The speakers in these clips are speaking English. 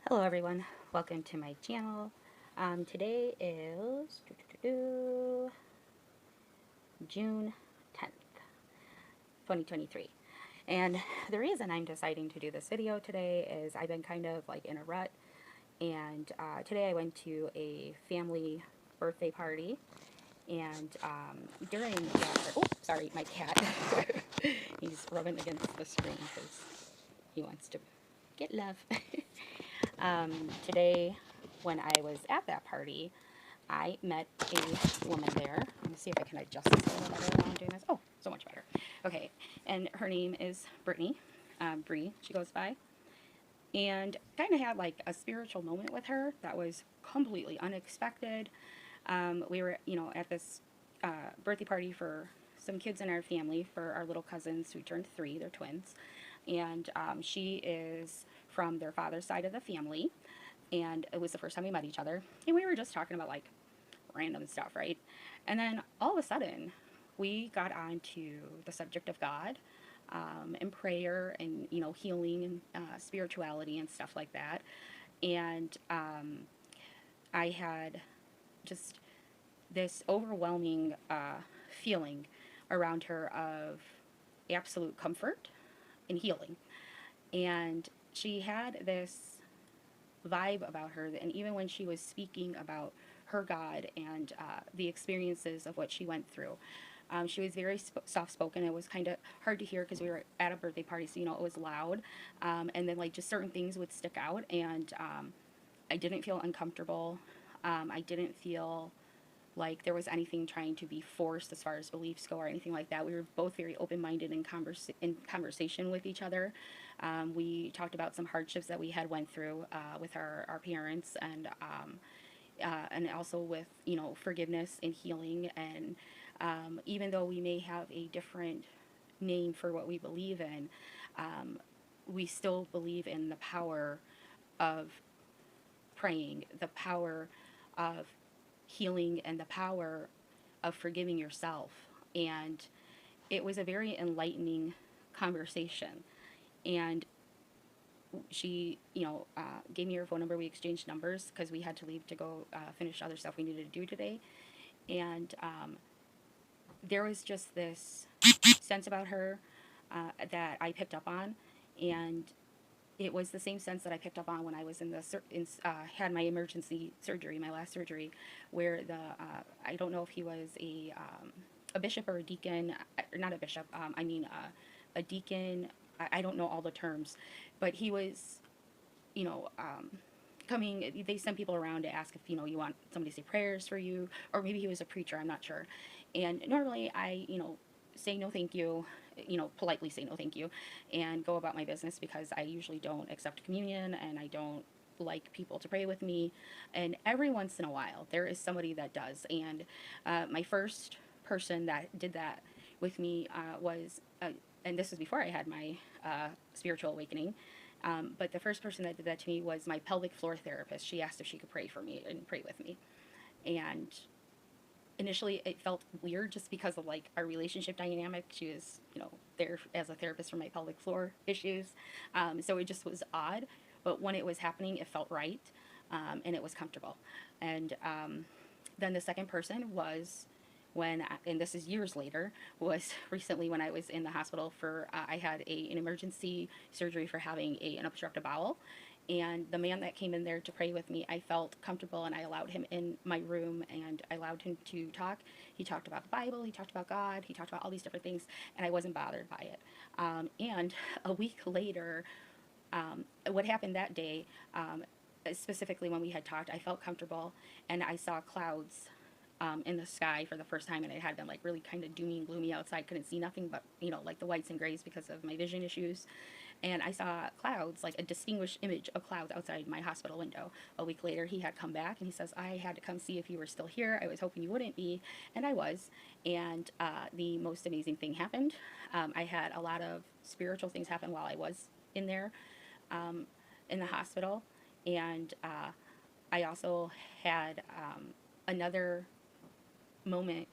Hello everyone, welcome to my channel. Today is June 10th, 2023. And the reason I'm deciding to do this video today is I've been kind of like in a rut, and today I went to a family birthday party, and during that, oh sorry, my cat, he's rubbing against the screen because he wants to get love. Today when I was at that party, I met a woman there. Let me see if I can adjust this a little better while I'm doing this. Oh, so much better. Okay, and her name is Brittany, Bree, she goes by. And kind of had like a spiritual moment with her that was completely unexpected. We were, at this birthday party for some kids in our family, for our little cousins who turned 3, they're twins. And she is from their father's side of the family. And it was the first time we met each other. And we were just talking about like random stuff, right? And then all of a sudden, we got on to the subject of God, and prayer, and healing, and spirituality and stuff like that. And I had just this overwhelming feeling around her of absolute comfort and healing. And she had this vibe about her, and even when she was speaking about her God and the experiences of what she went through, she was very soft spoken. It was kind of hard to hear because we were at a birthday party, so it was loud, and then like just certain things would stick out, and I didn't feel uncomfortable. I didn't feel like there was anything trying to be forced as far as beliefs go or anything like that. We were both very open-minded in conversation with each other. We talked about some hardships that we had went through with our parents, and also with forgiveness and healing. And even though we may have a different name for what we believe in, we still believe in the power of praying, the power of healing, and the power of forgiving yourself. And it was a very enlightening conversation. And she, gave me her phone number. We exchanged numbers because we had to leave to go finish other stuff we needed to do today. And there was just this sense about her that I picked up on. And it was the same sense that I picked up on when I was had my emergency surgery, my last surgery, where I don't know if he was a bishop or a deacon, or not a bishop, a deacon. I don't know all the terms, but he was, coming. They send people around to ask if you want somebody to say prayers for you, or maybe he was a preacher. I'm not sure. And normally I say no thank you, politely say no thank you, and go about my business, because I usually don't accept communion, and I don't like people to pray with me. And every once in a while there is somebody that does. And my first person that did that with me was and this was before I had my spiritual awakening, but the first person that did that to me was my pelvic floor therapist. She asked if she could pray for me and pray with me. And initially it felt weird just because of like our relationship dynamic. She was, there as a therapist for my pelvic floor issues. So it just was odd. But when it was happening, it felt right, and it was comfortable. And then the second person was and this is years later, was recently when I was in the hospital for, I had an emergency surgery for having an obstructed bowel. And the man that came in there to pray with me, I felt comfortable, and I allowed him in my room, and I allowed him to talk. He talked about the Bible, he talked about God, he talked about all these different things, and I wasn't bothered by it. And a week later, what happened that day, specifically when we had talked, I felt comfortable, and I saw clouds in the sky for the first time, and it had been like really kind of doomy and gloomy outside. Couldn't see nothing but like the whites and grays because of my vision issues. And I saw clouds, like a distinguished image of clouds outside my hospital window. A week later, he had come back, and he says, I had to come see if you were still here. I was hoping you wouldn't be. And I was. And the most amazing thing happened. I had a lot of spiritual things happen while I was in there, in the hospital. And I also had another moment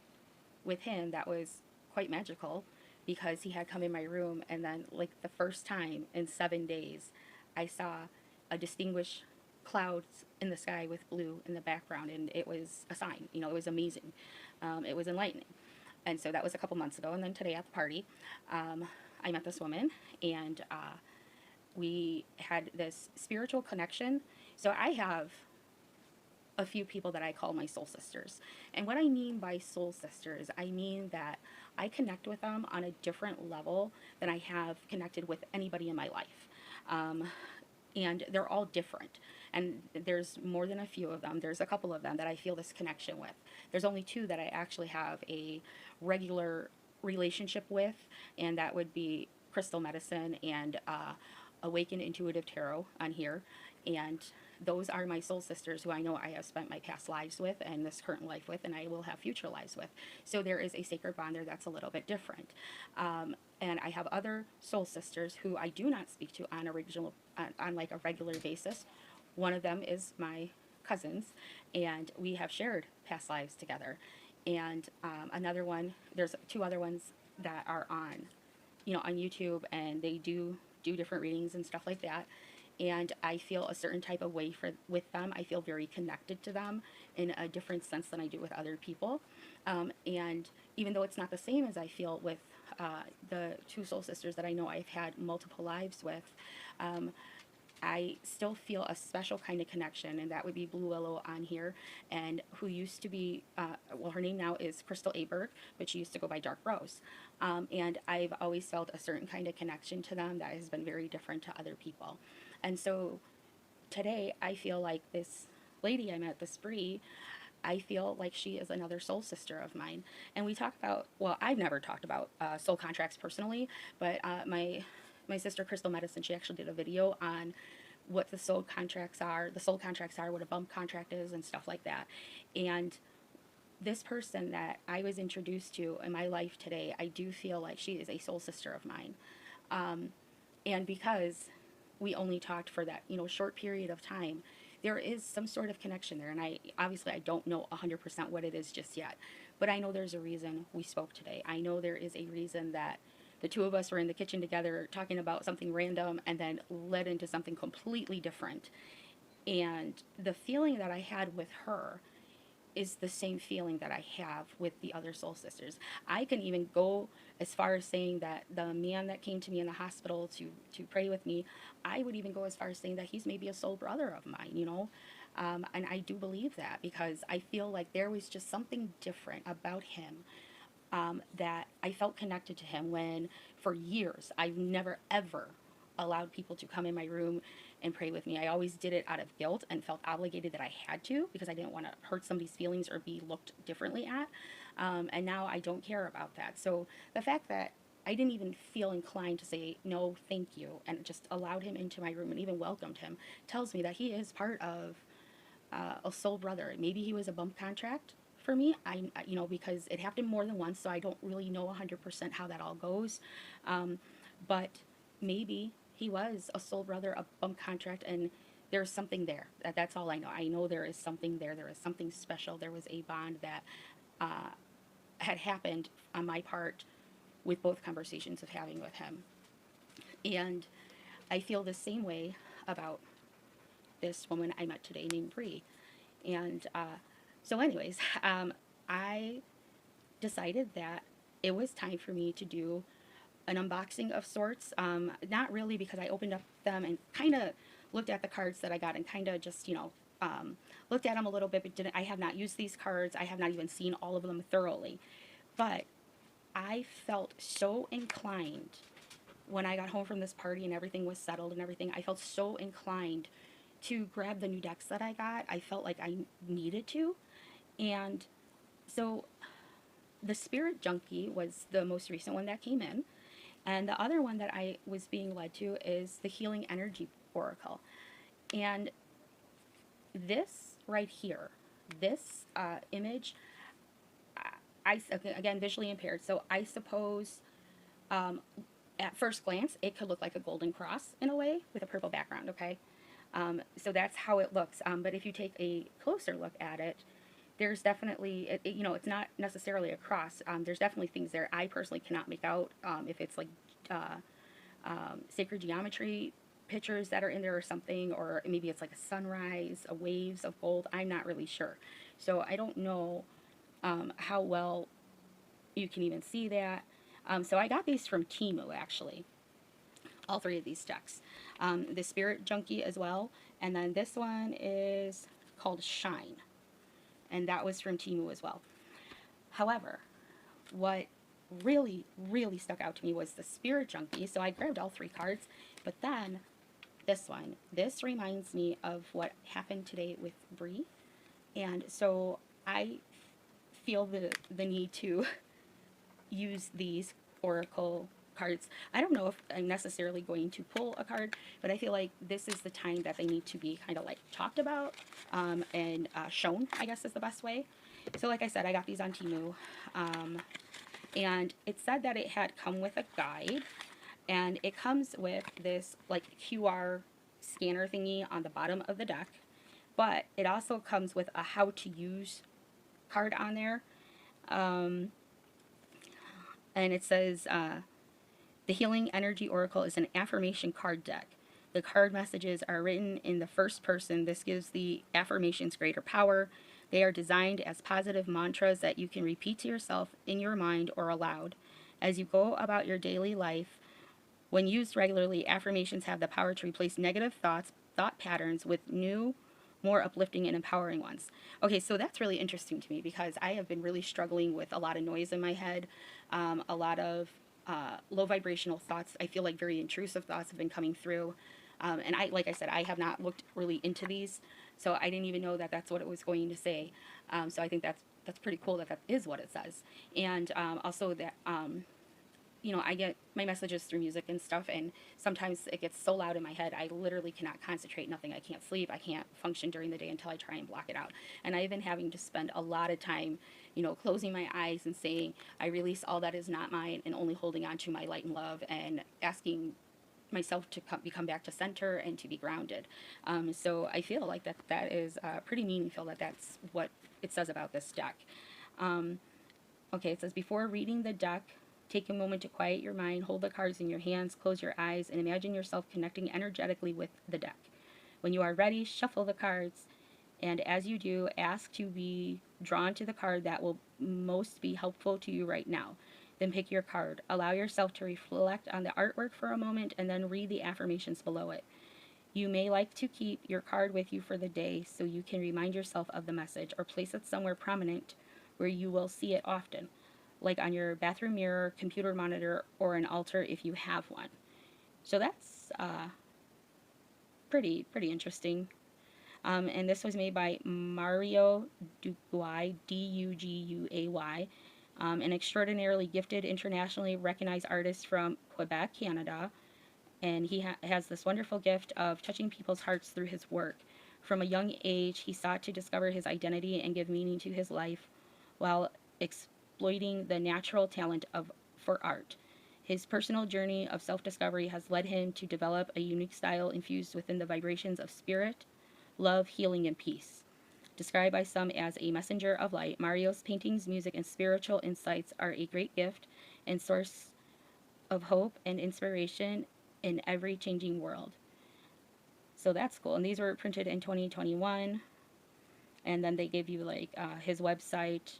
with him that was quite magical, because he had come in my room, and then like the first time in 7 days I saw a distinguished clouds in the sky with blue in the background, and it was a sign. You know, it was amazing. It was enlightening. And so that was a couple months ago. And then today at the party, I met this woman, and we had this spiritual connection. So I have a few people that I call my soul sisters. And what I mean by soul sisters, I mean that I connect with them on a different level than I have connected with anybody in my life. And they're all different. And there's more than a few of them. There's a couple of them that I feel this connection with. There's only two that I actually have a regular relationship with, and that would be Crystal Medicine and Awakened Intuitive Tarot on here. And those are my soul sisters who I know I have spent my past lives with and this current life with, and I will have future lives with. So there is a sacred bond there that's a little bit different. And I have other soul sisters who I do not speak to on like a regular basis. One of them is my cousins, and we have shared past lives together. And another one, there's two other ones that are on, on YouTube, and they do different readings and stuff like that. And I feel a certain type of way with them. I feel very connected to them in a different sense than I do with other people. And even though it's not the same as I feel with the two soul sisters that I know I've had multiple lives with, I still feel a special kind of connection, and that would be Blue Willow on here, and who used to be, well, her name now is Crystal Aberg, but she used to go by Dark Rose. And I've always felt a certain kind of connection to them that has been very different to other people. And so today I feel like this lady I met, this Bree, I feel like she is another soul sister of mine. And we talk about, well, I've never talked about soul contracts personally, but my sister Crystal Medicine, she actually did a video on what the soul contracts are, what a bump contract is, and stuff like that. And this person that I was introduced to in my life today, I do feel like she is a soul sister of mine. And because we only talked for that, short period of time, there is some sort of connection there. And I don't know 100% what it is just yet, but I know there's a reason we spoke today. I know there is a reason that the two of us were in the kitchen together talking about something random and then led into something completely different. And the feeling that I had with her is the same feeling that I have with the other soul sisters. I can even go as far as saying that the man that came to me in the hospital to pray with me, I would even go as far as saying that he's maybe a soul brother of mine, and I do believe that because I feel like there was just something different about him. That I felt connected to him when, for years, I've never ever allowed people to come in my room and pray with me. I always did it out of guilt and felt obligated that I had to because I didn't want to hurt somebody's feelings or be looked differently at. And now I don't care about that. So the fact that I didn't even feel inclined to say no, thank you, and just allowed him into my room and even welcomed him tells me that he is part of a soul brother. Maybe he was a bump contract for me, because it happened more than once, so I don't really know 100% how that all goes. But maybe he was a soul brother, a bump contract, and there's something there. That's all I know. I know there is something there. There is something special. There was a bond that had happened on my part with both conversations of having with him. And I feel the same way about this woman I met today named Bree. And so anyways, I decided that it was time for me to do an unboxing of sorts. Not really because I opened up them and kind of looked at the cards that I got and kind of just, looked at them a little bit, but I have not used these cards. I have not even seen all of them thoroughly. But I felt so inclined when I got home from this party and everything was settled and everything. I felt so inclined to grab the new decks that I got. I felt like I needed to. And so the Spirit Junkie was the most recent one that came in. And the other one that I was being led to is the Healing Energy Oracle. And this right here, this image, again, visually impaired, so I suppose at first glance it could look like a golden cross in a way with a purple background, okay? So that's how it looks. But if you take a closer look at it, there's definitely, it's not necessarily a cross. There's definitely things there. I personally cannot make out if it's like sacred geometry pictures that are in there or something, or maybe it's like a sunrise, a waves of gold. I'm not really sure. So I don't know how well you can even see that. So I got these from Temu, actually, all three of these decks. The Spirit Junkie as well, and then this one is called Shine, and that was from Temu as well. However, what really, really stuck out to me was the Spirit Junkie, so I grabbed all three cards, but then this one, this reminds me of what happened today with Bree, and so I feel the need to use these oracle cards. I don't know if I'm necessarily going to pull a card, but I feel like this is the time that they need to be kind of like talked about and shown, I guess is the best way. So like I said, I got these on Temu, and it said that it had come with a guide, and it comes with this like QR scanner thingy on the bottom of the deck, but it also comes with a how to use card on there. And it says, the Healing Energy Oracle is an affirmation card deck. The card messages are written in the first person. This gives the affirmations greater power. They are designed as positive mantras that you can repeat to yourself in your mind or aloud. As you go about your daily life, when used regularly, affirmations have the power to replace negative thought patterns with new, more uplifting and empowering ones. Okay, so that's really interesting to me because I have been really struggling with a lot of noise in my head, a lot of low vibrational thoughts. I feel like very intrusive thoughts have been coming through. And like I said, I have not looked really into these, so I didn't even know that that's what it was going to say. So I think that's pretty cool that that is what it says. And also that, you know, I get my messages through music and stuff, and sometimes it gets so loud in my head, I literally cannot concentrate, nothing. I can't sleep, I can't function during the day until I try and block it out. And I've been having to spend a lot of time, you know, closing my eyes and saying, I release all that is not mine, and only holding on to my light and love, and asking myself to become back to center and to be grounded. So I feel like that is pretty meaningful, that's what it says about this deck. Okay, it says, before reading the deck, take a moment to quiet your mind, hold the cards in your hands, close your eyes, and imagine yourself connecting energetically with the deck. When you are ready, shuffle the cards, and as you do, ask to be drawn to the card that will most be helpful to you right now. Then pick your card. Allow yourself to reflect on the artwork for a moment, and then read the affirmations below it. You may like to keep your card with you for the day so you can remind yourself of the message, or place it somewhere prominent where you will see it often, like on your bathroom mirror, computer monitor, or an altar if you have one. So that's pretty interesting. And this was made by Mario Duguay, Duguay, an extraordinarily gifted, internationally recognized artist from Quebec, Canada. And he has this wonderful gift of touching people's hearts through his work. From a young age, he sought to discover his identity and give meaning to his life while exploiting the natural talent for art. His personal journey of self-discovery has led him to develop a unique style infused within the vibrations of spirit, love, healing, and peace. Described by some as a messenger of light, Mario's paintings, music, and spiritual insights are a great gift and source of hope and inspiration in every changing world. So that's cool. And these were printed in 2021. And then they give you like his website,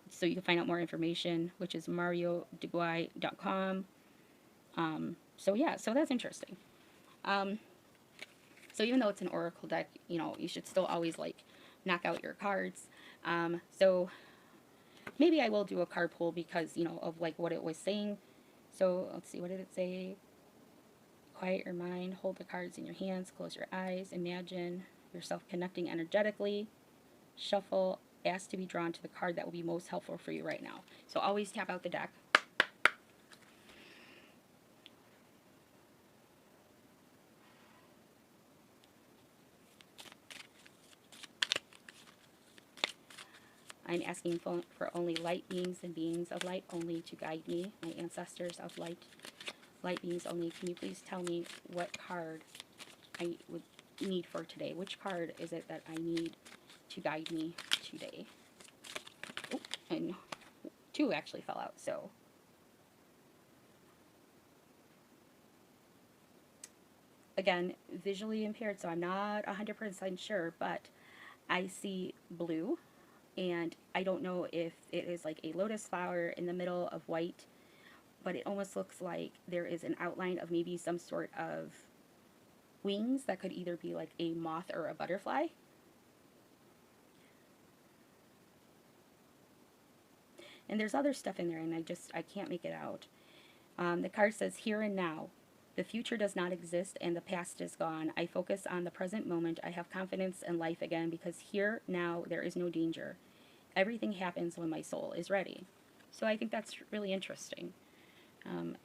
so you can find out more information, which is mariodeguay.com. So yeah, so that's interesting. So even though it's an oracle deck, you know, you should still always like knock out your cards. So maybe I will do a card pull because, you know, of like what it was saying. So let's see, what did it say? Quiet your mind, hold the cards in your hands, close your eyes, imagine yourself connecting energetically, shuffle, ask to be drawn to the card that will be most helpful for you right now. So always tap out the deck. I'm asking for only light beings and beings of light only to guide me, my ancestors of light beings only. Can you please tell me what card I would need for today? Which card is it that I need to guide me today? Oh, and two actually fell out, so. again, visually impaired, so I'm not 100% sure, but I see blue, and I don't know if it is like a lotus flower in the middle of white, but it almost looks like there is an outline of maybe some sort of wings that could either be like a moth or a butterfly. And there's other stuff in there, and I can't make it out. The card says, here and now. The future does not exist and the past is gone. I focus on the present moment. I have confidence in life again because here, now, there is no danger. Everything happens when my soul is ready. So I think that's really interesting.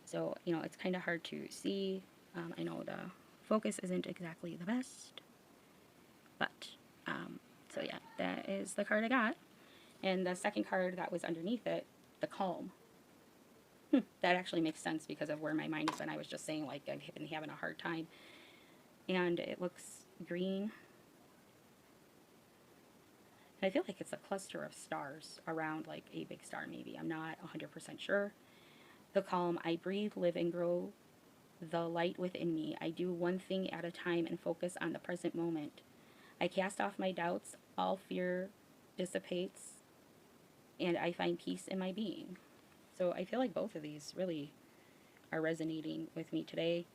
So, it's kind of hard to see. I know the focus isn't exactly the best. But, so yeah, that is the card I got. And the second card that was underneath it, the calm. That actually makes sense because of where my mind is. And I was just saying, like, I've been having a hard time. And it looks green. And I feel like it's a cluster of stars around, like, a big star, maybe. I'm not 100% sure. The calm, I breathe, live, and grow the light within me. I do one thing at a time and focus on the present moment. I cast off my doubts. All fear dissipates. And I find peace in my being. So I feel like both of these really are resonating with me today.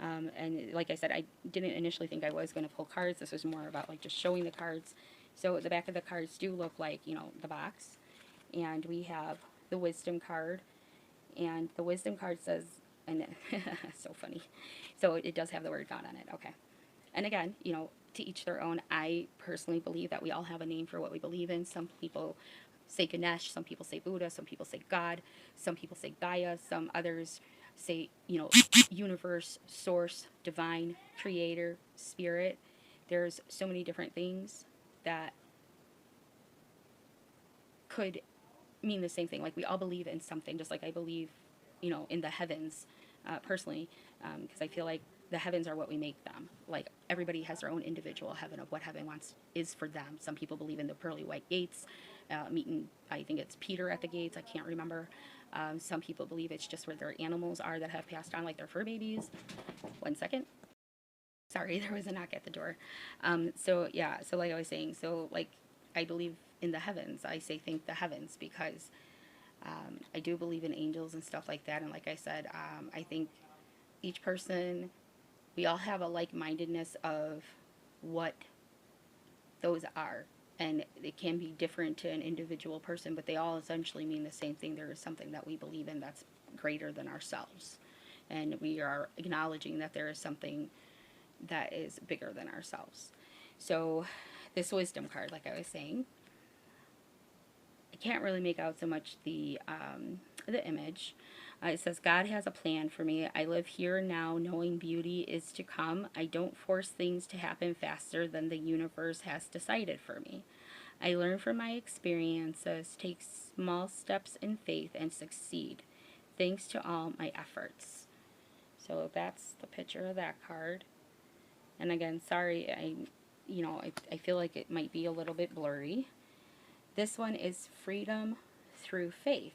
And like I said, I didn't initially think I was going to pull cards. This was more about like just showing the cards. So the back of the cards do look like, the box. And we have the wisdom card. And the wisdom card says, and so funny. So it does have the word God on it. Okay. And again, to each their own. I personally believe that we all have a name for what we believe in. Some people say Ganesh, some people say Buddha, some people say God, some people say Gaia, some others say, universe, source, divine, creator, spirit. There's so many different things that could mean the same thing. Like we all believe in something, just like I believe, in the heavens, personally, because I feel like the heavens are what we make them. Like everybody has their own individual heaven of what heaven is for them. Some people believe in the pearly white gates, meeting, I think it's Peter at the gates, I can't remember. Some people believe it's just where their animals are that have passed on, like their fur babies. One second. Sorry, there was a knock at the door. So yeah, so like I was saying, so like I believe in the heavens. I say thank the heavens because I do believe in angels and stuff like that. And like I said, I think each person, we all have a like-mindedness of what those are. And it can be different to an individual person, but they all essentially mean the same thing. There is something that we believe in that's greater than ourselves. And we are acknowledging that there is something that is bigger than ourselves. So this wisdom card, like I was saying, I can't really make out so much the image. It says, God has a plan for me. I live here now knowing beauty is to come. I don't force things to happen faster than the universe has decided for me. I learn from my experiences, take small steps in faith, and succeed, thanks to all my efforts. So that's the picture of that card. And again, sorry, I feel like it might be a little bit blurry. This one is freedom through faith.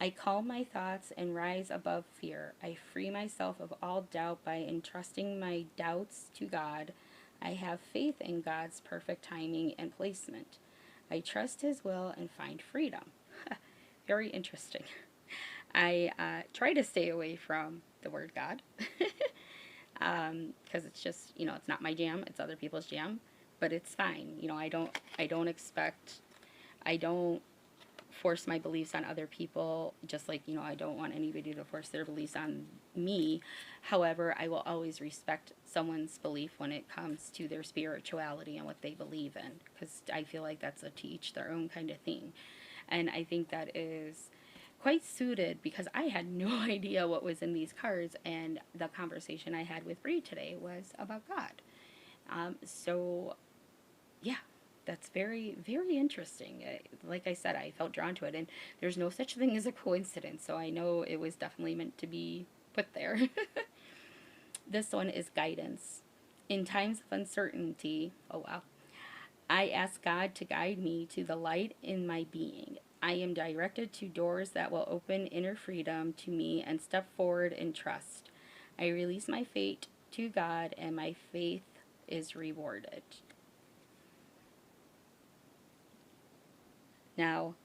I calm my thoughts and rise above fear. I free myself of all doubt by entrusting my doubts to God. I have faith in God's perfect timing and placement. I trust His will and find freedom. Very interesting. I try to stay away from the word God because it's just, it's not my jam. It's other people's jam, but it's fine. I don't expect, I don't force my beliefs on other people, just like, I don't want anybody to force their beliefs on me. However, I will always respect someone's belief when it comes to their spirituality and what they believe in, because I feel like that's a to each their own kind of thing. And I think that is quite suited because I had no idea what was in these cards, and the conversation I had with Bree today was about God. So yeah, that's very, very interesting. Like I said, I felt drawn to it, and there's no such thing as a coincidence, so I know it was definitely meant to be put there. This one is guidance. In times of uncertainty, oh wow, I ask God to guide me to the light in my being. I am directed to doors that will open inner freedom to me and step forward in trust. I release my fate to God, and my faith is rewarded. Now,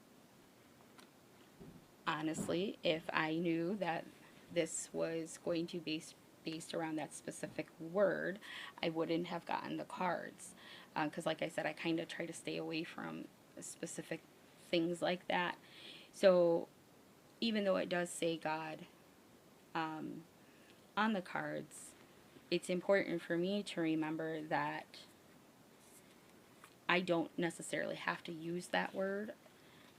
honestly, if I knew that this was going to be based around that specific word, I wouldn't have gotten the cards. Because, like I said, I kind of try to stay away from specific things like that. So, even though it does say God on the cards, it's important for me to remember that I don't necessarily have to use that word.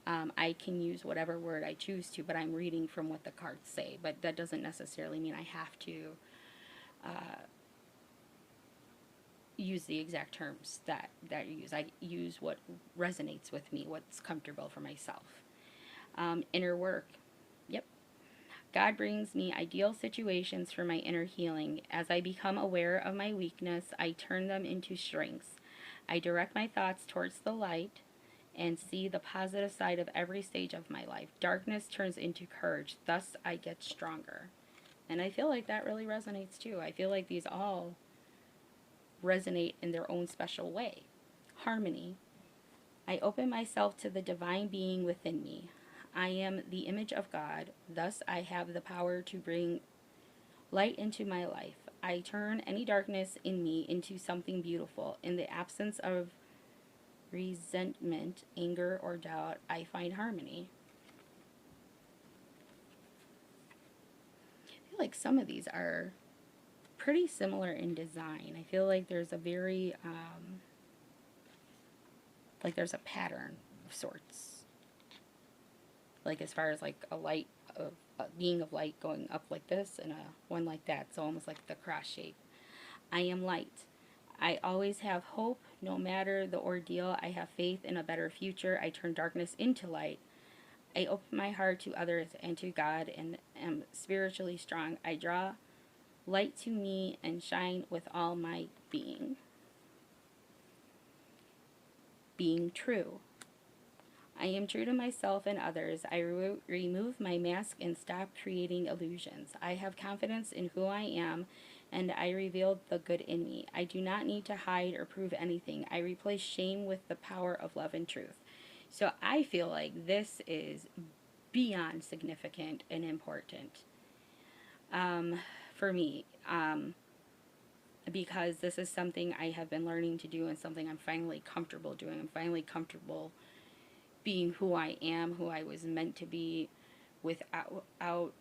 I can use whatever word I choose to, but I'm reading from what the cards say. But that doesn't necessarily mean I have to use the exact terms that you use. I use what resonates with me, what's comfortable for myself. Inner work. Yep. God brings me ideal situations for my inner healing. As I become aware of my weakness, I turn them into strengths. I direct my thoughts towards the light and see the positive side of every stage of my life. Darkness turns into courage. Thus, I get stronger. And I feel like that really resonates too. I feel like these all resonate in their own special way. Harmony. I open myself to the divine being within me. I am the image of God. Thus, I have the power to bring light into my life. I turn any darkness in me into something beautiful. In the absence of resentment, anger, or doubt, I find harmony. I feel like some of these are pretty similar in design. I feel like there's a very, like there's a pattern of sorts. Like as far as like a light, a being of light going up like this and a one like that. So almost like the cross shape. I am light. I always have hope, no matter the ordeal. I have faith in a better future. I turn darkness into light. I open my heart to others and to God and am spiritually strong. I draw light to me and shine with all my being. Being true. I am true to myself and others. I remove my mask and stop creating illusions. I have confidence in who I am, and I reveal the good in me. I do not need to hide or prove anything. I replace shame with the power of love and truth. So I feel like this is beyond significant and important for me, because this is something I have been learning to do and something I'm finally comfortable doing. I'm finally comfortable being who I am, who I was meant to be, without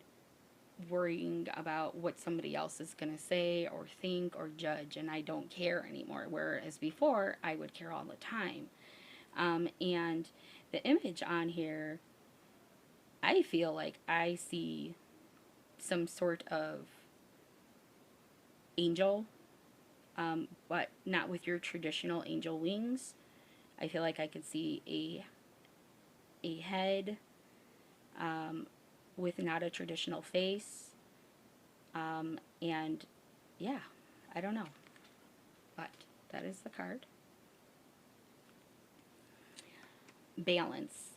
worrying about what somebody else is going to say or think or judge, and I don't care anymore, whereas before I would care all the time. And the image on here, I feel like I see some sort of angel, but not with your traditional angel wings. I feel like I could see a head with not a traditional face. And yeah, I don't know. But that is the card. Balance.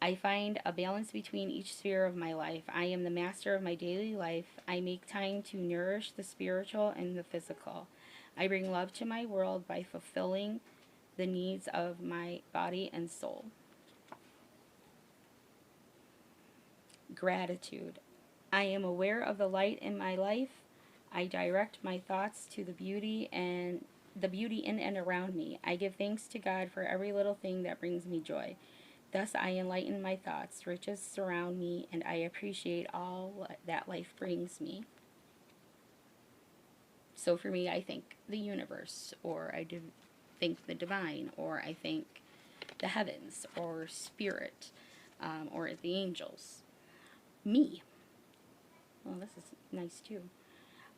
I find a balance between each sphere of my life. I am the master of my daily life. I make time to nourish the spiritual and the physical. I bring love to my world by fulfilling the needs of my body and soul. Gratitude. I am aware of the light in my life. I direct my thoughts to the beauty in and around me. I give thanks to God for every little thing that brings me joy. Thus I enlighten my thoughts. Riches surround me, and I appreciate all that life brings me. So for me, I think the universe, or I think the divine, or I think the heavens, or spirit, or the angels. Me. Well, this is nice too.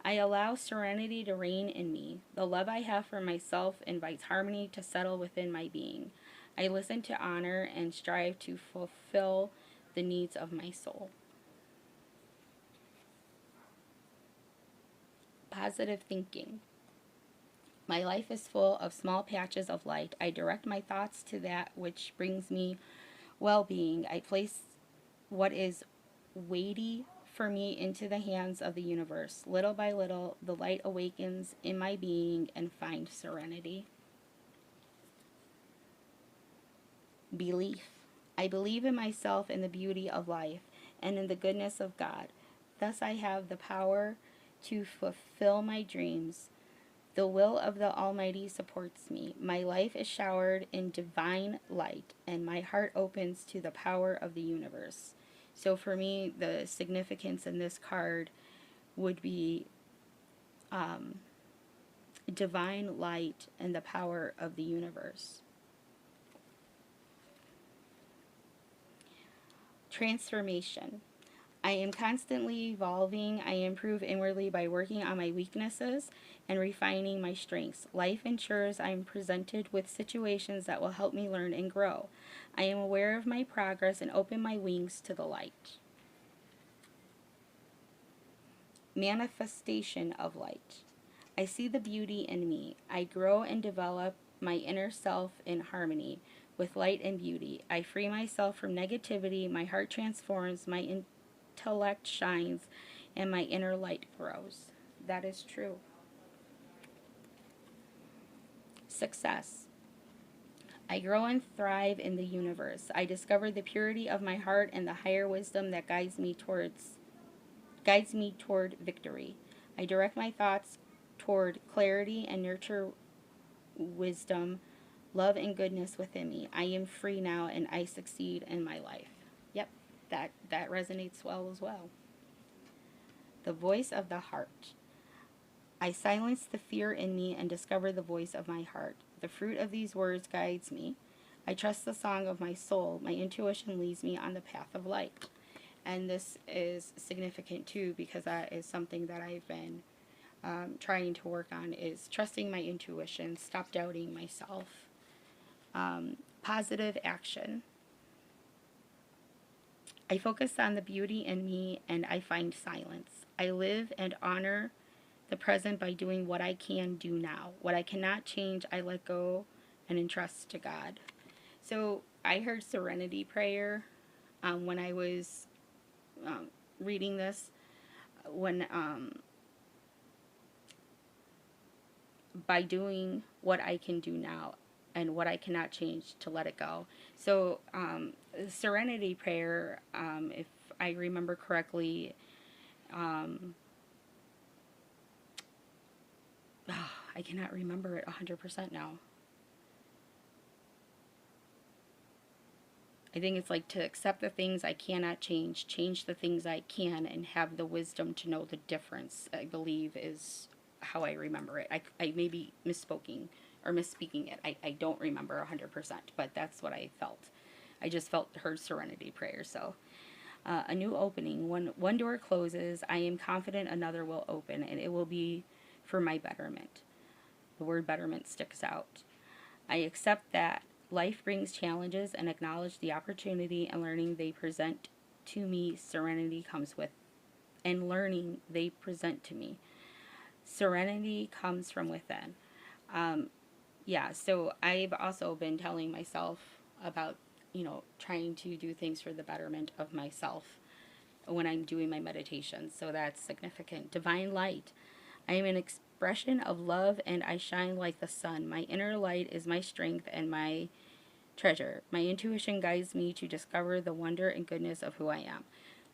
I allow serenity to reign in me. The love I have for myself invites harmony to settle within my being. I listen to honor and strive to fulfill the needs of my soul. Positive thinking. My life is full of small patches of light. I direct my thoughts to that which brings me well-being. I place what is weighty for me into the hands of the universe. Little by little, the light awakens in my being and finds serenity. Belief. I believe in myself and the beauty of life and in the goodness of God. Thus I have the power to fulfill my dreams. The will of the Almighty supports me. My life is showered in divine light, and my heart opens to the power of the universe. So for me, the significance in this card would be divine light and the power of the universe. Transformation. I am constantly evolving. I improve inwardly by working on my weaknesses and refining my strengths. Life ensures I am presented with situations that will help me learn and grow. I am aware of my progress and open my wings to the light. Manifestation of light. I see the beauty in me. I grow and develop my inner self in harmony with light and beauty. I free myself from negativity. My heart transforms. My intellect shines, and my inner light grows. That is true. Success. I grow and thrive in the universe. I discover the purity of my heart and the higher wisdom that guides me toward victory. I direct my thoughts toward clarity and nurture wisdom, love, and goodness within me. I am free now and I succeed in my life. Yep, that resonates well as well. The voice of the heart. I silence the fear in me and discover the voice of my heart. The fruit of these words guides me. I trust the song of my soul. My intuition leads me on the path of light. And this is significant too, because that is something that I've been trying to work on, is trusting my intuition, stop doubting myself. Positive action. I focus on the beauty in me and I find silence. I live and honor the present by doing what I can do now. What I cannot change, I let go and entrust to God. So I heard serenity prayer when I was reading this, when by doing what I can do now and what I cannot change, to let it go. So serenity prayer, if I remember correctly, I cannot remember it 100% now. I think it's like to accept the things I cannot change, change the things I can, and have the wisdom to know the difference, I believe is how I remember it. I may be misspeaking it. I don't remember 100%, but that's what I felt. I just heard serenity prayer. So a new opening. When one door closes, I am confident another will open, and it will be for my betterment. The word betterment sticks out. I accept that life brings challenges and acknowledge the opportunity and learning they present to me. Serenity comes with, and learning they present to me. Serenity comes from within. Yeah, so I've also been telling myself about, trying to do things for the betterment of myself when I'm doing my meditation. So that's significant. Divine light. I am an expression of love and I shine like the sun. My inner light is my strength and my treasure. My intuition guides me to discover the wonder and goodness of who I am.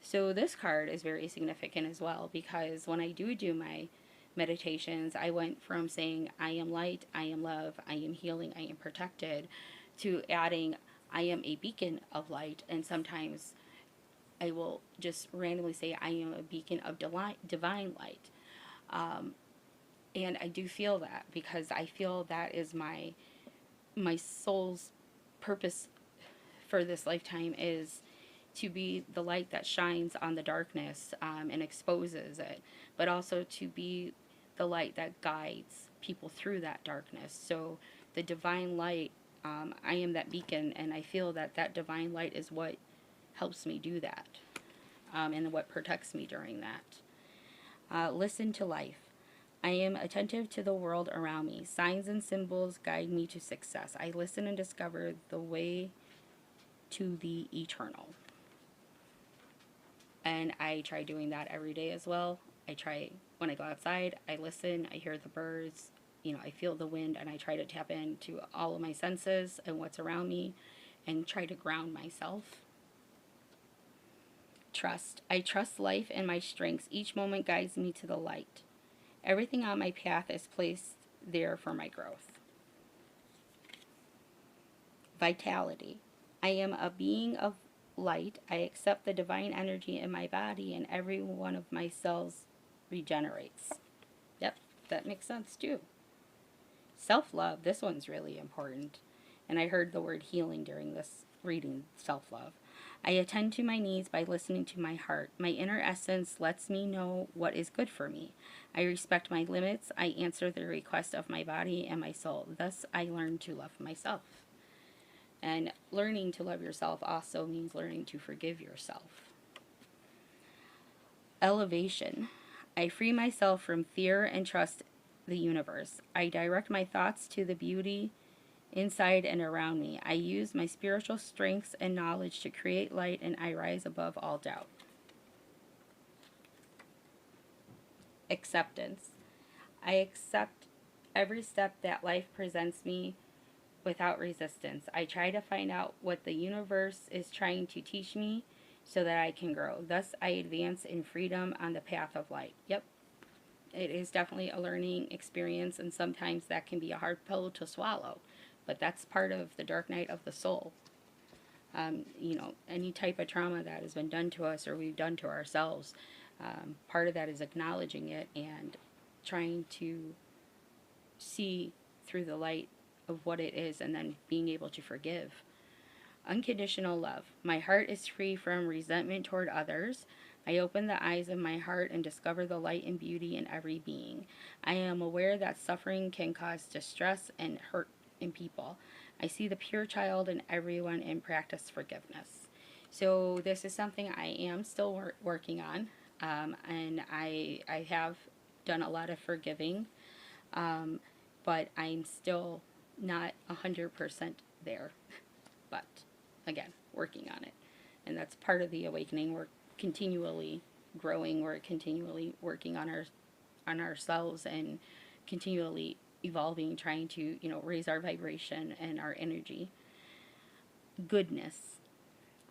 So this card is very significant as well, because when I do my meditations, I went from saying I am light, I am love, I am healing, I am protected, to adding I am a beacon of light. And sometimes I will just randomly say I am a beacon of divine light. And I do feel that, because I feel that is my soul's purpose for this lifetime, is to be the light that shines on the darkness and exposes it, but also to be the light that guides people through that darkness. So the divine light, I am that beacon, and I feel that divine light is what helps me do that, and what protects me during that. Listen to life. I am attentive to the world around me. Signs and symbols guide me to success. I listen and discover the way to the eternal. And I try doing that every day as well. I try when I go outside, I listen, I hear the birds, I feel the wind, and I try to tap into all of my senses and what's around me and try to ground myself. Trust. I trust life and my strengths. Each moment guides me to the light. Everything on my path is placed there for my growth. Vitality. I am a being of light. I accept the divine energy in my body, and every one of my cells regenerates. Yep, that makes sense too. Self-love. This one's really important. And I heard the word healing during this reading, self-love. I attend to my needs by listening to my heart. My inner essence lets me know what is good for me. I respect my limits. I answer the request of my body and my soul. Thus, I learn to love myself. And learning to love yourself also means learning to forgive yourself. Elevation. I free myself from fear and trust the universe. I direct my thoughts to the beauty inside and around me. I use my spiritual strengths and knowledge to create light, and I rise above all doubt. Acceptance. I accept every step that life presents me without resistance. I try to find out what the universe is trying to teach me so that I can grow. Thus, I advance in freedom on the path of light. Yep, it is definitely a learning experience, and sometimes that can be a hard pill to swallow, but that's part of the dark night of the soul. Any type of trauma that has been done to us or we've done to ourselves, part of that is acknowledging it and trying to see through the light of what it is and then being able to forgive. Unconditional love. My heart is free from resentment toward others. I open the eyes of my heart and discover the light and beauty in every being. I am aware that suffering can cause distress and hurt in people. I see the pure child in everyone and practice forgiveness. So this is something I am still working on, and I have done a lot of forgiving, but I'm still not 100% there. But again, working on it. And that's part of the awakening. We're continually growing, we're continually working on ourselves and continually evolving, trying to, raise our vibration and our energy. Goodness.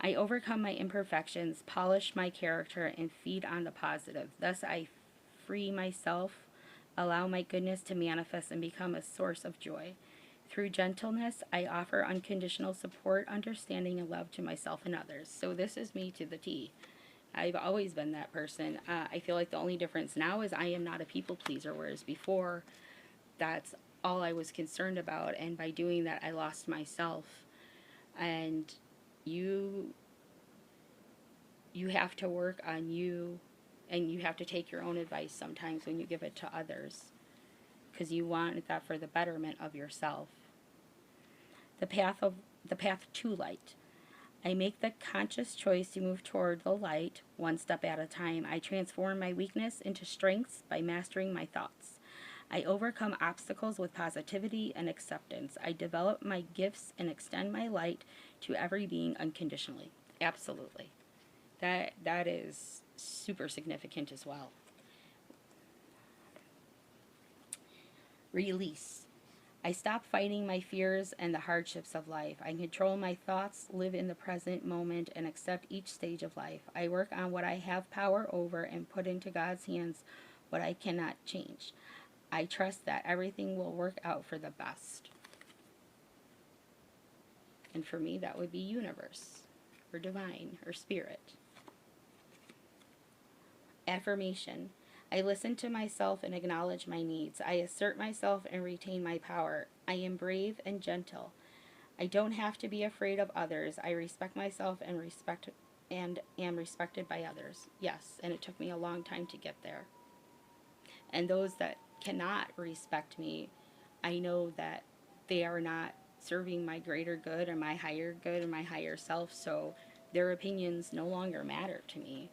I overcome my imperfections, polish my character, and feed on the positive. Thus I free myself, allow my goodness to manifest and become a source of joy. Through gentleness, I offer unconditional support, understanding, and love to myself and others. So this is me to the T. I've always been that person. I feel like the only difference now is I am not a people pleaser, whereas before, that's all I was concerned about. And by doing that, I lost myself. And you have to work on you, and you have to take your own advice sometimes when you give it to others, because you want that for the betterment of yourself. The path to light. I make the conscious choice to move toward the light one step at a time. I transform my weakness into strengths by mastering my thoughts. I overcome obstacles with positivity and acceptance. I develop my gifts and extend my light to every being unconditionally. Absolutely. That is super significant as well. Release. I stop fighting my fears and the hardships of life. I control my thoughts, live in the present moment, and accept each stage of life. I work on what I have power over and put into God's hands what I cannot change. I trust that everything will work out for the best. And for me, that would be universe, or divine, or spirit. Affirmation. I listen to myself and acknowledge my needs. I assert myself and retain my power. I am brave and gentle. I don't have to be afraid of others. I respect myself and am respected by others. Yes, and it took me a long time to get there. And those that cannot respect me, I know that they are not serving my greater good or my higher good or my higher self, so their opinions no longer matter to me.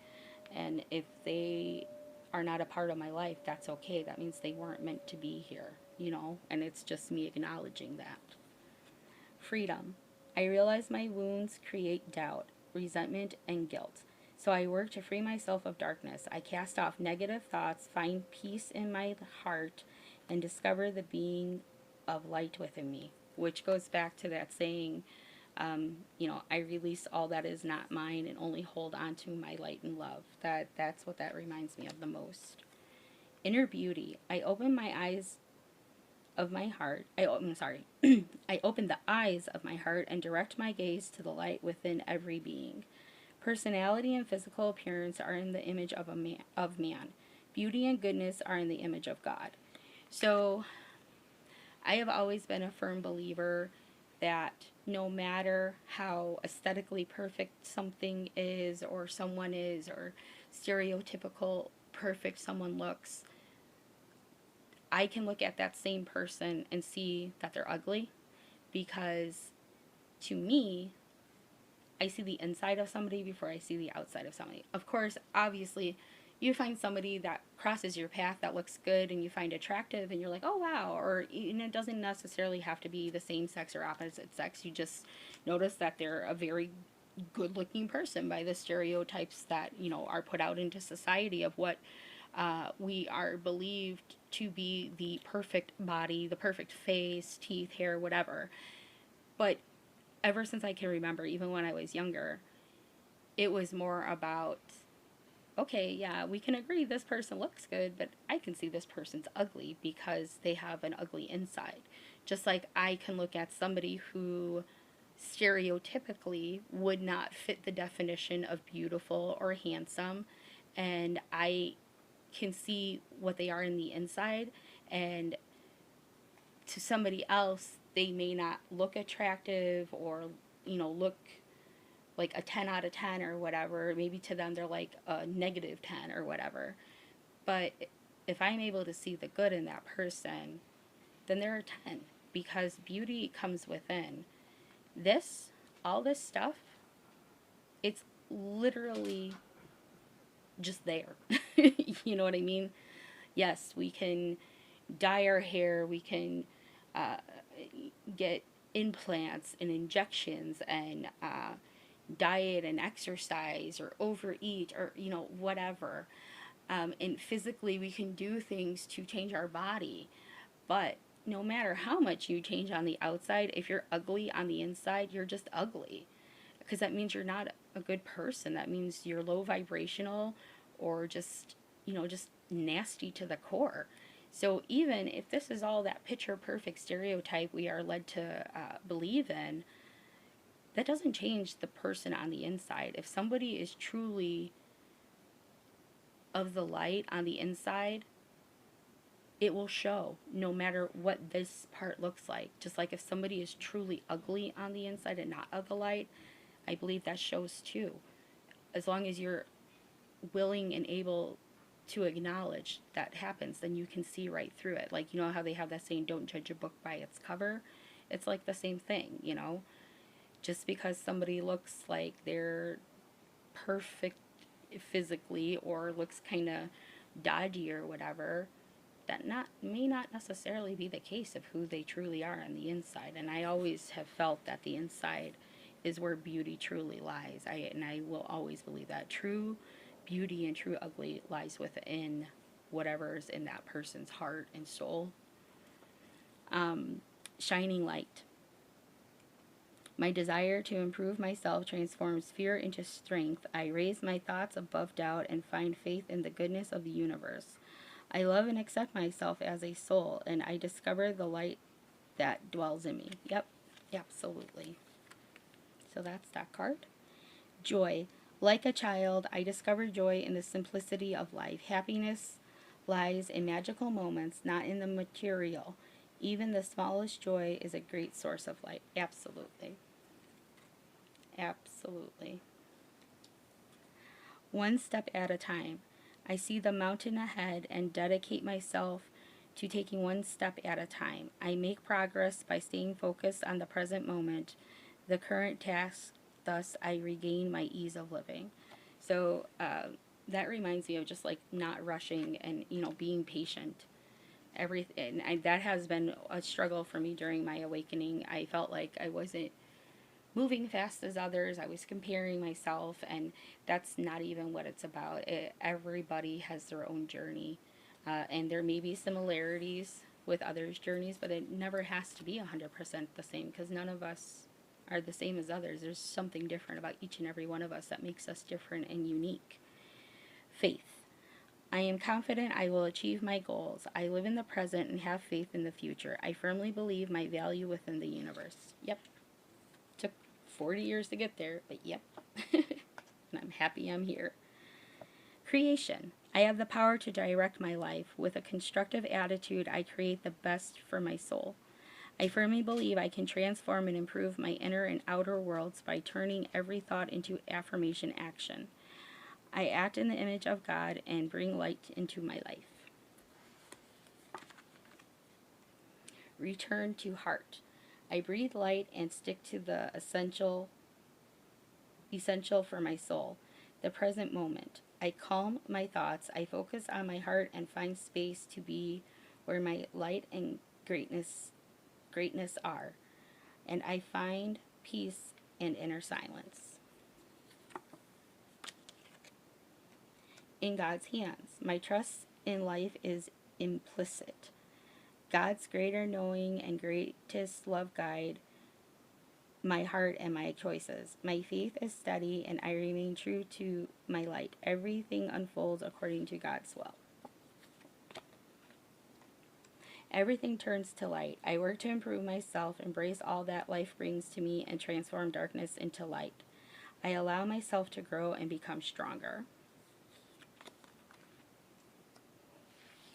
And if they are not a part of my life, that's okay. That means they weren't meant to be here, and it's just me acknowledging that. Freedom. I realize my wounds create doubt, resentment, and guilt. So I work to free myself of darkness. I cast off negative thoughts, find peace in my heart, and discover the being of light within me, which goes back to that saying, I release all that is not mine and only hold on to my light and love. That's what that reminds me of the most. Inner beauty. I open my eyes of my heart. I'm sorry. I open the eyes of my heart and direct my gaze to the light within every being. Personality and physical appearance are in the image of man. Beauty and goodness are in the image of God. So I have always been a firm believer that no matter how aesthetically perfect something is, or someone is, or stereotypical perfect someone looks, I can look at that same person and see that they're ugly, because to me, I see the inside of somebody before I see the outside of somebody. Of course, obviously, you find somebody that crosses your path that looks good and you find attractive and you're like, oh wow, or it doesn't necessarily have to be the same sex or opposite sex. You just notice that they're a very good looking person by the stereotypes that, are put out into society of what we are believed to be the perfect body, the perfect face, teeth, hair, whatever. But ever since I can remember, even when I was younger, it was more about, okay, yeah, we can agree this person looks good, but I can see this person's ugly because they have an ugly inside. Just like I can look at somebody who stereotypically would not fit the definition of beautiful or handsome, and I can see what they are in the inside, and to somebody else they may not look attractive or look like a 10 out of 10 or whatever. Maybe to them they're like a negative 10 or whatever. But if I'm able to see the good in that person, then they're a 10, because beauty comes within. All this stuff, it's literally just there. You know what I mean? Yes, we can dye our hair, we can uh, get implants and injections and diet and exercise or overeat or whatever, and physically we can do things to change our body. But no matter how much you change on the outside, if you're ugly on the inside, you're just ugly, because that means you're not a good person. That means you're low vibrational, or just nasty to the core. So even if this is all that picture perfect stereotype we are led to believe in, that doesn't change the person on the inside. If somebody is truly of the light on the inside, it will show no matter what this part looks like. Just like if somebody is truly ugly on the inside and not of the light, I believe that shows too. As long as you're willing and able to acknowledge that happens, then you can see right through it. Like, how they have that saying, don't judge a book by its cover? It's like the same thing, Just because somebody looks like they're perfect physically or looks kind of dodgy or whatever, that may not necessarily be the case of who they truly are on the inside. And I always have felt that the inside is where beauty truly lies. I will always believe that true beauty and true ugly lies within whatever's in that person's heart and soul. Shining light. My desire to improve myself transforms fear into strength. I raise my thoughts above doubt and find faith in the goodness of the universe. I love and accept myself as a soul, and I discover the light that dwells in me. Yep, absolutely. So that's that card. Joy. Like a child, I discover joy in the simplicity of life. Happiness lies in magical moments, not in the material. Even the smallest joy is a great source of light. Absolutely. Absolutely. One step at a time. I see the mountain ahead and dedicate myself to taking one step at a time. I make progress by staying focused on the present moment, the current task. Thus, I regain my ease of living. So that reminds me of just like not rushing and being patient. That has been a struggle for me during my awakening. I felt like I wasn't moving fast as others. I was comparing myself, and that's not even what it's about. Everybody has their own journey, and there may be similarities with others' journeys, but it never has to be 100% the same, because none of us are the same as others. There's something different about each and every one of us that makes us different and unique. Faith. I am confident I will achieve my goals. I live in the present and have faith in the future. I firmly believe my value within the universe. Yep. Took 40 years to get there, but yep. And I'm happy I'm here. Creation. I have the power to direct my life. With a constructive attitude, I create the best for my soul. I firmly believe I can transform and improve my inner and outer worlds by turning every thought into affirmation action. I act in the image of God and bring light into my life. Return to heart. I breathe light and stick to the essential for my soul, the present moment. I calm my thoughts. I focus on my heart and find space to be where my light and greatness are. And I find peace and inner silence. In God's hands. My trust in life is implicit. God's greater knowing and greatest love guide my heart and my choices. My faith is steady and I remain true to my light. Everything unfolds according to God's will. Everything turns to light. I work to improve myself, embrace all that life brings to me, and transform darkness into light. I allow myself to grow and become stronger.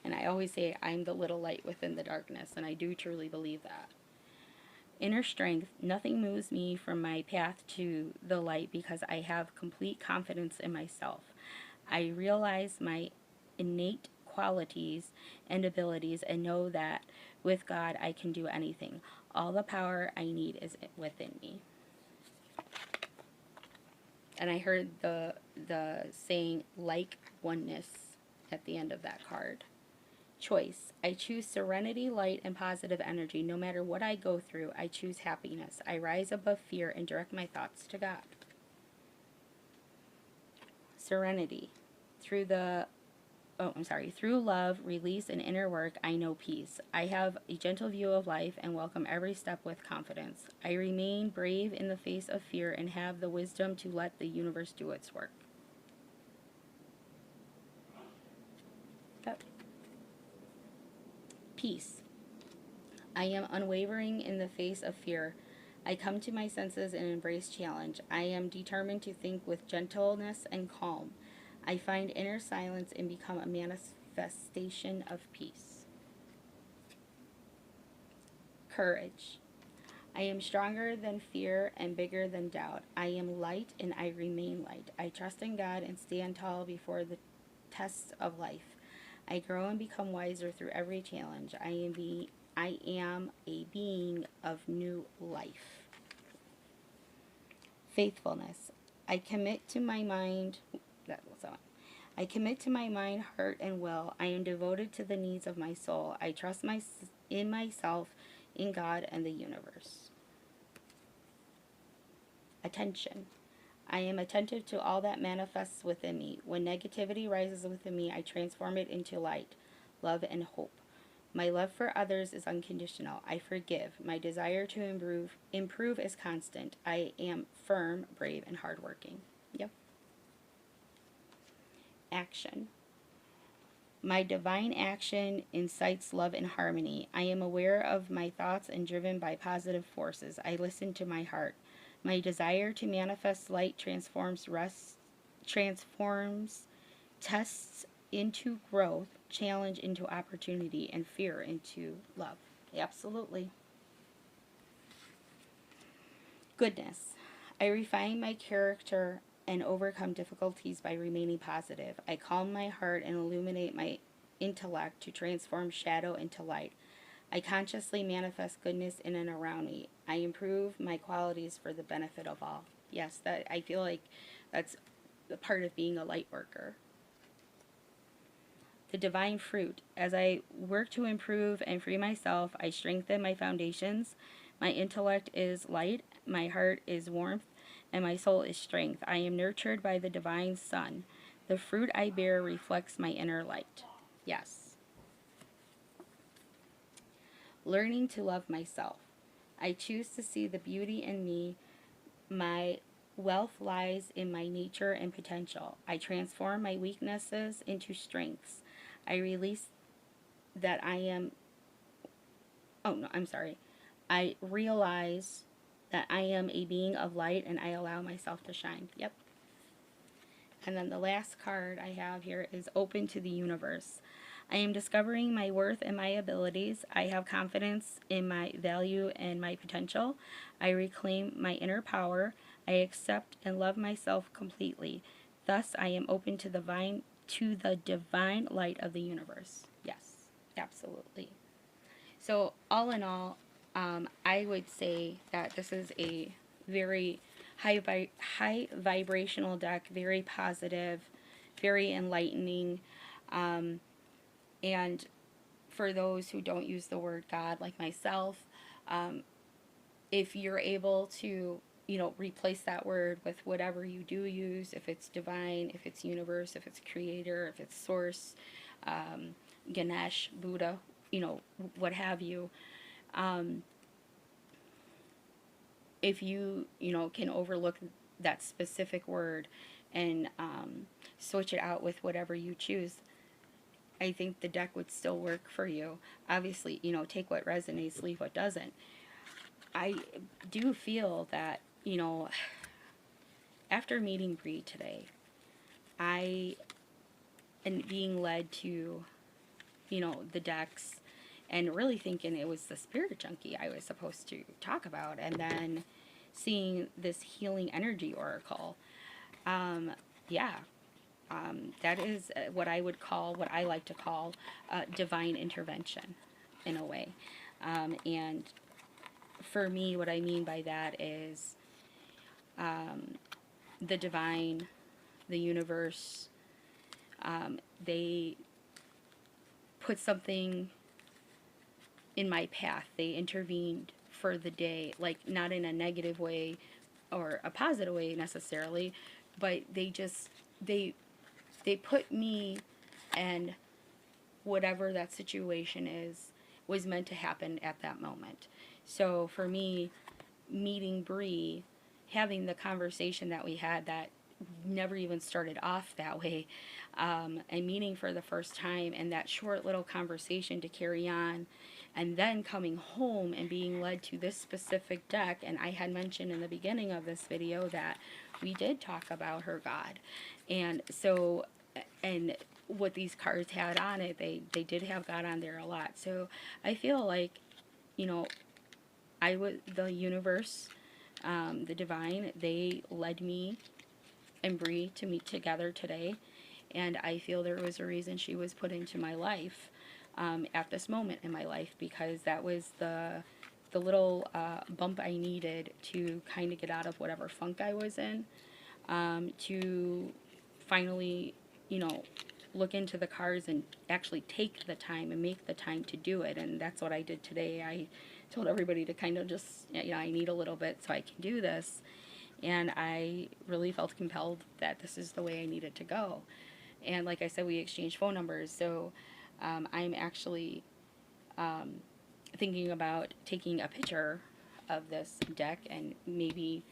And I always say I'm the little light within the darkness, and I do truly believe that. Inner strength. Nothing moves me from my path to the light because I have complete confidence in myself. I realize my innate qualities and abilities and know that with God I can do anything. All the power I need is within me. And I heard the saying like oneness at the end of that card. Choice. I choose serenity, light, and positive energy. No matter what I go through, I choose happiness. I rise above fear and direct my thoughts to God. Serenity. Through love, release, and inner work, I know peace. I have a gentle view of life and welcome every step with confidence. I remain brave in the face of fear and have the wisdom to let the universe do its work. Yep. Peace. I am unwavering in the face of fear. I come to my senses and embrace challenge. I am determined to think with gentleness and calm. I find inner silence and become a manifestation of peace. Courage. I am stronger than fear and bigger than doubt. I am light and I remain light. I trust in God and stand tall before the tests of life. I grow and become wiser through every challenge. I am a being of new life. Faithfulness. I commit to my mind, heart, and will. I am devoted to the needs of my soul. I trust in myself, in God, and the universe. Attention. I am attentive to all that manifests within me. When negativity rises within me, I transform it into light, love, and hope. My love for others is unconditional. I forgive. My desire to improve is constant. I am firm, brave, and hardworking. Yep. Action. My divine action incites love and harmony. I am aware of my thoughts and driven by positive forces. I listen to my heart. My desire to manifest light transforms tests into growth, challenge into opportunity, and fear into love. Absolutely. Goodness. I refine my character and overcome difficulties by remaining positive. I calm my heart and illuminate my intellect to transform shadow into light. I consciously manifest goodness in and around me. I improve my qualities for the benefit of all. Yes, that I feel like that's the part of being a light worker. The divine fruit. As I work to improve and free myself, I strengthen my foundations. My intellect is light, my heart is warmth, and my soul is strength. I am nurtured by the divine sun. The fruit I bear reflects my inner light. Yes. Learning to love myself. I choose to see the beauty in me. My wealth lies in my nature and potential. I transform my weaknesses into strengths. I release that I am, oh no, I'm sorry. I realize that I am a being of light and I allow myself to shine. Yep. And then the last card I have here is open to the universe. I am discovering my worth and my abilities. I have confidence in my value and my potential. I reclaim my inner power. I accept and love myself completely. Thus, I am open to the divine light of the universe. Yes, absolutely. So, all in all, I would say that this is a very high vibrational deck, very positive, very enlightening, and for those who don't use the word God, like myself, if you're able to, replace that word with whatever you do use, if it's divine, if it's universe, if it's creator, if it's source, Ganesh, Buddha, what have you. If you, can overlook that specific word and switch it out with whatever you choose, I think the deck would still work for you. Obviously, take what resonates, leave what doesn't. I do feel that, after meeting Bree today, I am being led to, the decks and really thinking it was the spirit junkie I was supposed to talk about, and then seeing this healing energy oracle. Yeah, that is what I like to call divine intervention in a way. And for me, what I mean by that is the divine, the universe, they put something in my path. They intervened for the day, like not in a negative way or a positive way necessarily, but they put me, and whatever that situation is was meant to happen at that moment. So for me, meeting Bree, having the conversation that we had that never even started off that way, and meeting for the first time, and that short little conversation to carry on, and then coming home and being led to this specific deck. And I had mentioned in the beginning of this video that we did talk about her God, and so, and what these cards had on it, they did have God on there a lot. So I feel like, the universe, the divine, they led me and Bree to meet together today, and I feel there was a reason she was put into my life at this moment in my life, because that was the little bump I needed to kind of get out of whatever funk I was in, to finally, look into the cards and actually take the time and make the time to do it. And that's what I did today. I told everybody to kind of just, I need a little bit so I can do this. And I really felt compelled that this is the way I needed to go. And like I said, we exchanged phone numbers. So I'm actually thinking about taking a picture of this deck and maybe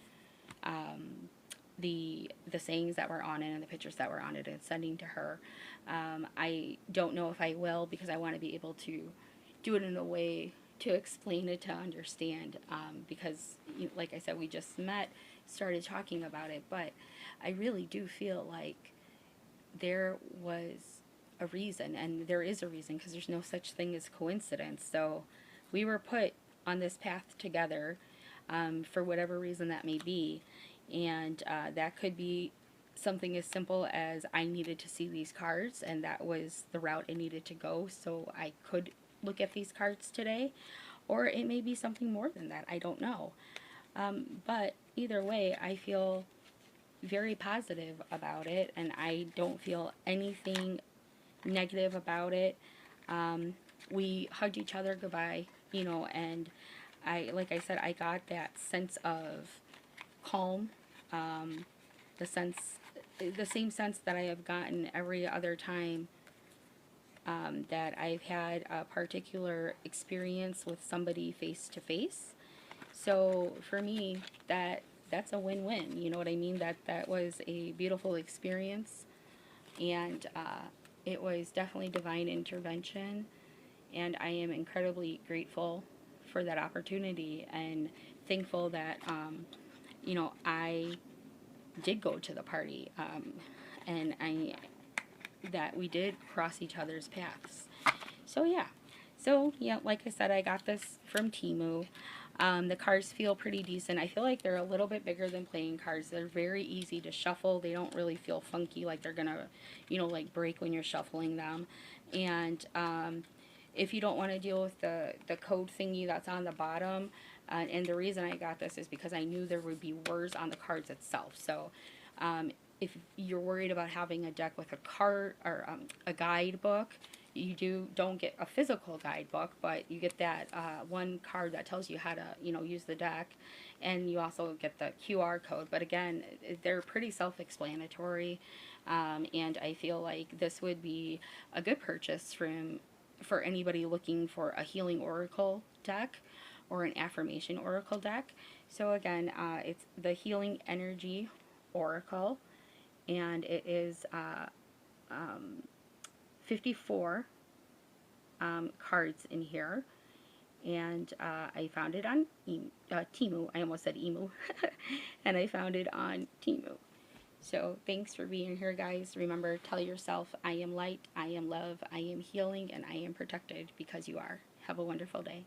the sayings that were on it and the pictures that were on it and sending to her. I don't know if I will, because I want to be able to do it in a way to explain it, to understand, because like I said, we just met, started talking about it, but I really do feel like there was a reason, and there is a reason, because there's no such thing as coincidence. So we were put on this path together, for whatever reason that may be, and that could be something as simple as I needed to see these cards, and that was the route I needed to go so I could look at these cards today, or it may be something more than that. I don't know. But either way, I feel very positive about it, and I don't feel anything negative about it. We hugged each other goodbye, and like I said, I got that sense of calm, the sense, the same sense that I have gotten every other time that I've had a particular experience with somebody face to face. So for me, that's a win-win. You know what I mean? That was a beautiful experience, and it was definitely divine intervention. And I am incredibly grateful for that opportunity and thankful that I did go to the party, and I that we did cross each other's paths. So yeah. So yeah, like I said, I got this from Temu. The cards feel pretty decent. I feel like they're a little bit bigger than playing cards. They're very easy to shuffle. They don't really feel funky like they're gonna, like break when you're shuffling them. And if you don't want to deal with the code thingy that's on the bottom, and the reason I got this is because I knew there would be words on the cards itself. So if you're worried about having a deck with a card or a guidebook, you don't get a physical guidebook, but you get that one card that tells you how to use the deck, and you also get the QR code. But again, they're pretty self-explanatory, and I feel like this would be a good purchase for anybody looking for a healing oracle deck or an affirmation oracle deck. So again, it's the Healing Energy Oracle, and it is 54 cards in here, and I found it on Temu. I almost said Emu. And I found it on Temu. So thanks for being here, guys. Remember, tell yourself, I am light, I am love, I am healing, and I am protected because you are. Have a wonderful day.